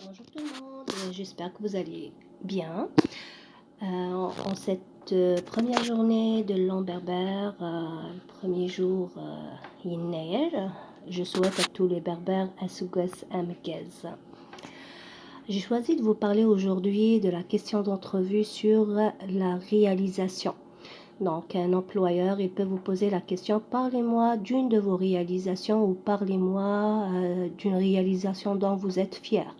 Bonjour tout le monde, j'espère que vous allez bien. En cette première journée de l'an berbère, le premier jour Yinneyer, je souhaite à tous les berbères Asugas Amekez. J'ai choisi de vous parler aujourd'hui de la question d'entrevue sur la réalisation. Donc, un employeur, il peut vous poser la question, parlez-moi d'une de vos réalisations ou parlez-moi d'une réalisation dont vous êtes fier.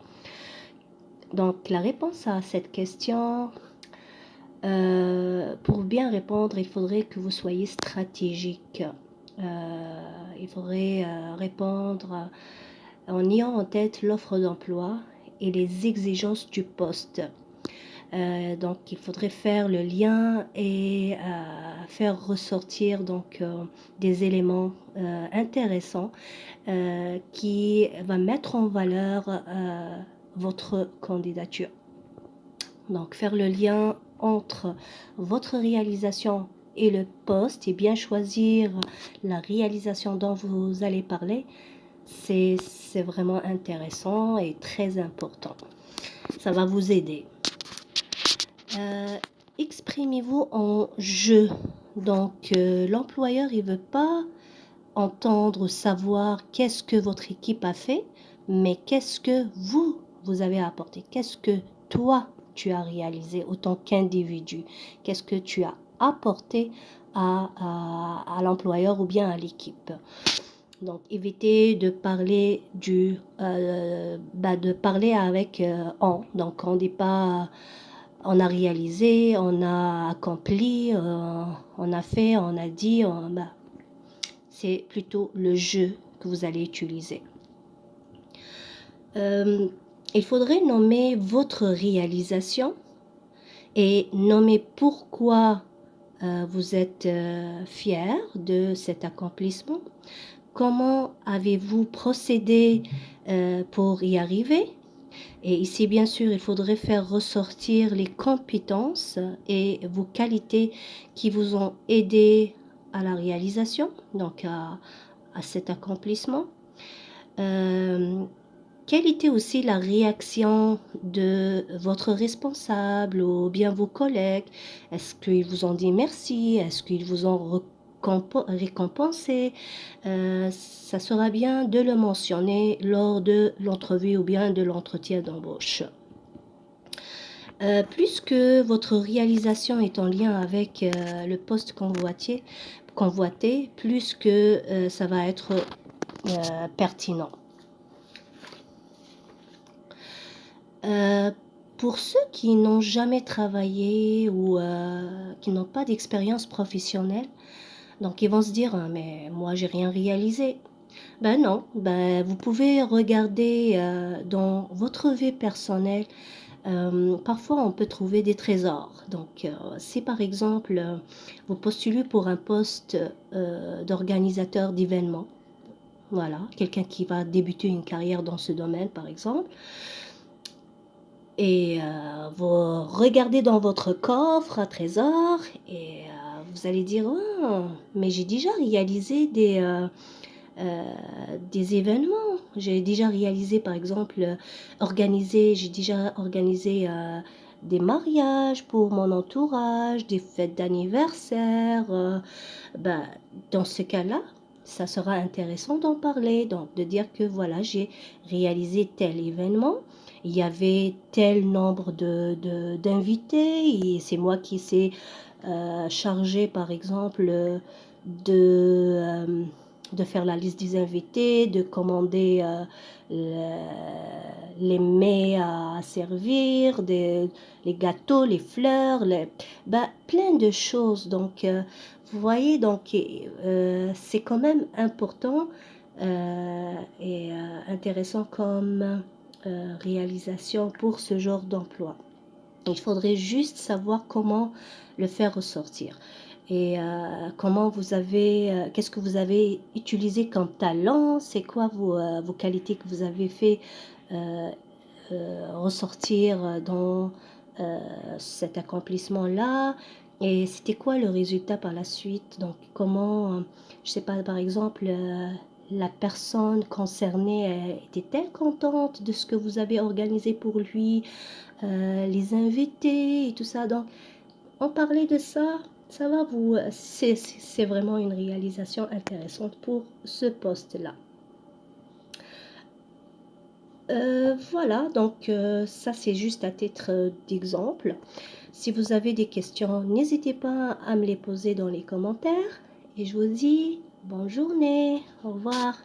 Donc, la réponse à cette question, pour bien répondre, il faudrait que vous soyez stratégique. Il faudrait répondre en ayant en tête l'offre d'emploi et les exigences du poste. Donc, il faudrait faire le lien et faire ressortir donc des éléments intéressants qui va mettre en valeur votre candidature. Donc, faire le lien entre votre réalisation et le poste et bien choisir la réalisation dont vous allez parler, c'est vraiment intéressant et très important. Ça va vous aider. Exprimez-vous en je. Donc, l'employeur, il ne veut pas entendre ou savoir qu'est-ce que votre équipe a fait, mais qu'est-ce que vous avez apporté, qu'est-ce que toi, tu as réalisé autant qu'individu, qu'est-ce que tu as apporté à l'employeur ou bien à l'équipe. Donc, évitez de parler de parler avec on. Donc, on dit pas on a réalisé, on a accompli, on a fait, on a dit, c'est plutôt le je que vous allez utiliser. Il faudrait nommer votre réalisation et nommer pourquoi vous êtes fier de cet accomplissement. Comment avez-vous procédé pour y arriver? Et ici, bien sûr, il faudrait faire ressortir les compétences et vos qualités qui vous ont aidé à la réalisation, donc à cet accomplissement. Quelle était aussi la réaction de votre responsable ou bien vos collègues? Est-ce qu'ils vous ont dit merci? Est-ce qu'ils vous ont récompensé? Ça sera bien de le mentionner lors de l'entrevue ou bien de l'entretien d'embauche. Puisque votre réalisation est en lien avec le poste convoité, plus que ça va être pertinent. Pour ceux qui n'ont jamais travaillé ou qui n'ont pas d'expérience professionnelle, donc ils vont se dire mais moi j'ai rien réalisé. Ben non, vous pouvez regarder dans votre vie personnelle. Parfois on peut trouver des trésors. Donc si par exemple vous postulez pour un poste d'organisateur d'événements, voilà, quelqu'un qui va débuter une carrière dans ce domaine par exemple, et vous regardez dans votre coffre à trésor et vous allez dire oh, mais j'ai déjà réalisé des événements. J'ai déjà réalisé par exemple j'ai déjà organisé des mariages pour mon entourage, des fêtes d'anniversaire. Dans ce cas-là, ça sera intéressant d'en parler, donc de dire que voilà, j'ai réalisé tel événement. Il y avait tel nombre d'invités et c'est moi qui s'est chargé par exemple de faire la liste des invités, de commander les mets à servir, les gâteaux, les fleurs, plein de choses. Donc, vous voyez, donc c'est quand même important et intéressant comme réalisation pour ce genre d'emploi. Il faudrait juste savoir comment le faire ressortir et qu'est-ce que vous avez utilisé comme talent, c'est quoi vos qualités que vous avez fait ressortir dans cet accomplissement-là et c'était quoi le résultat par la suite. Donc comment, je sais pas, par exemple, la personne concernée était-elle contente de ce que vous avez organisé pour lui, les invités et tout ça. Donc, en parler de ça, ça va vous... C'est vraiment une réalisation intéressante pour ce poste-là. Voilà, donc ça c'est juste à titre d'exemple. Si vous avez des questions, n'hésitez pas à me les poser dans les commentaires. Et je vous dis bonne journée, au revoir.